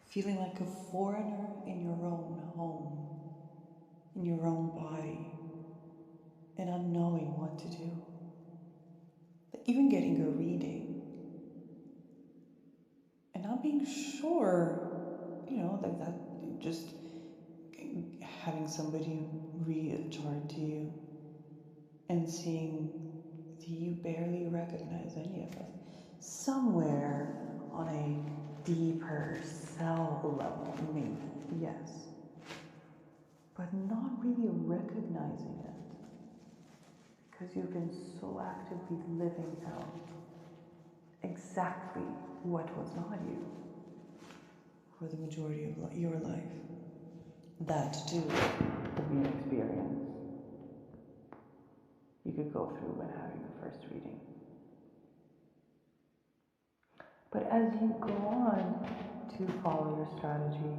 feeling like a foreigner in your own home, in your own body, and not knowing what to do. Like even getting a reading and not being sure, like that, just having somebody read a chart to you and seeing that you barely recognize any of it. Somewhere on a deeper cell level, maybe, yes. But not really recognizing it because you've been so actively living out exactly what was not you for the majority of your life. That too could be an experience you could go through when having the first reading. But as you go on to follow your strategy,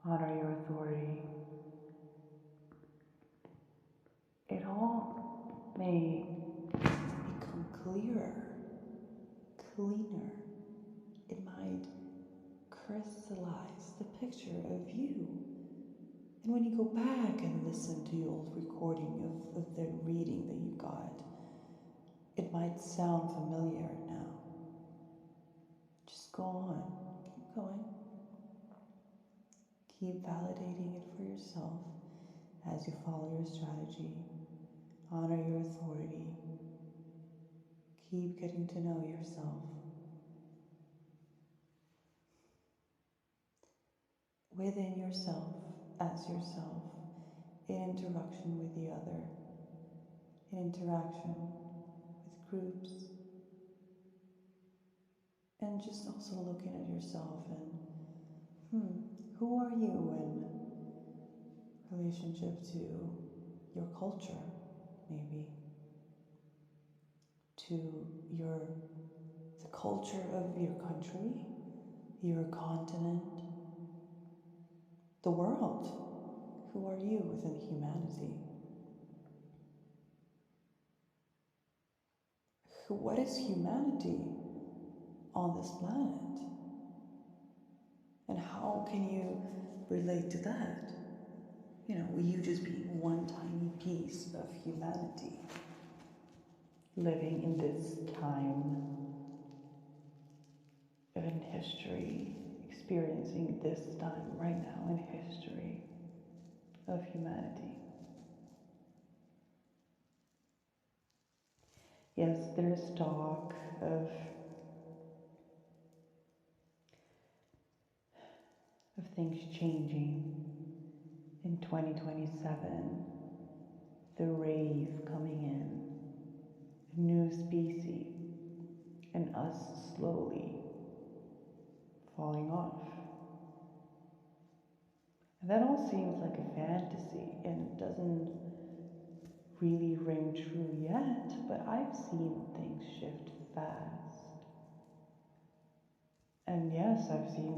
honor your authority, it all may become clearer, cleaner. It might crystallize the picture of you. And when you go back and listen to your old recording of the reading that you got, it might sound familiar now. Just go on, keep going. Keep validating it for yourself as you follow your strategy. Honor your authority. Keep getting to know yourself. Within yourself, as yourself, in interaction with the other, in interaction with groups, and just also looking at yourself and who are you in relationship to your culture, maybe, to the culture of your country, your continent, the world. Who are you within humanity? What is humanity on this planet? And how can you relate to that? You just being one tiny piece of humanity, living in this time in history, experiencing this time right now in history of humanity. Yes, there is talk of things changing in 2027, the rave coming in, a new species, and us slowly falling off. And that all seems like a fantasy, and it doesn't really ring true yet, but I've seen things shift fast. And yes, I've seen,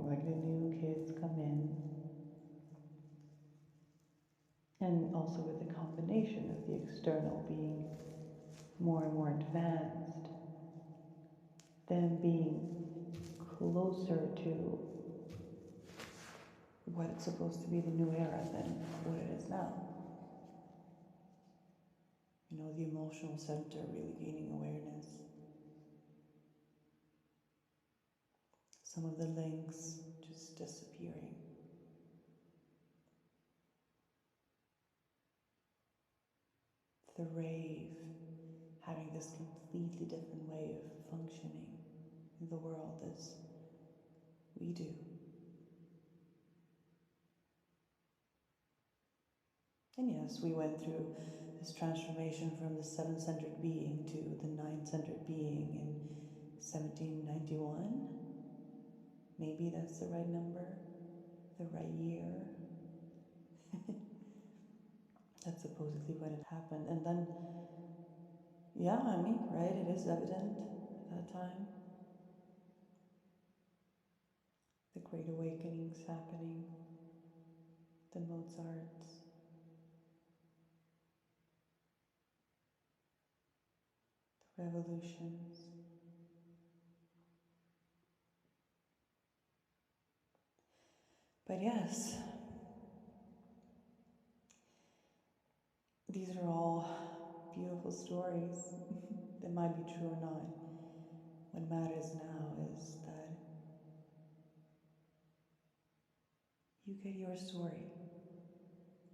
like the new kids come in. And also with the combination of the external being more and more advanced, them being closer to what it's supposed to be, the new era, than what it is now. The emotional center really gaining awareness. Some of the links just disappearing. The rave having this completely different way of functioning in the world as we do. And yes, we went through this transformation from the 7-centered being to the 9-centered being in 1791. Maybe that's the right number, the right year. That's supposedly when it happened. And then, right, it is evident at that time. The Great Awakenings happening, the Mozarts, the revolutions. But yes, these are all beautiful stories. They might be true or not. What matters now is that you get your story,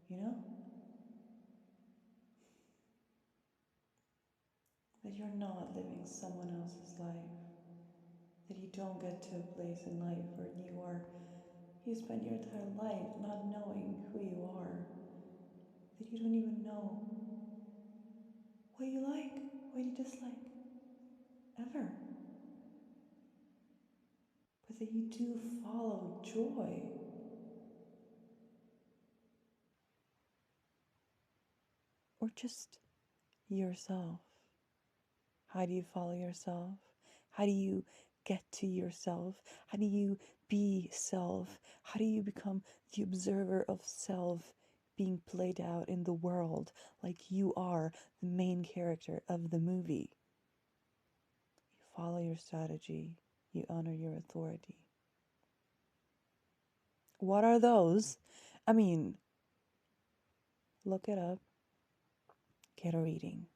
you know? That you're not living someone else's life. That you don't get to a place in life where you spend your entire life not knowing who you are. That you don't even know what you like, what you dislike, ever. But that you do follow joy. Or just yourself. How do you follow yourself? How do you get to yourself? How do you be self? How do you become the observer of self being played out in the world like you are the main character of the movie? You follow your strategy, you honor your authority. What are those? I mean, look it up, get a reading.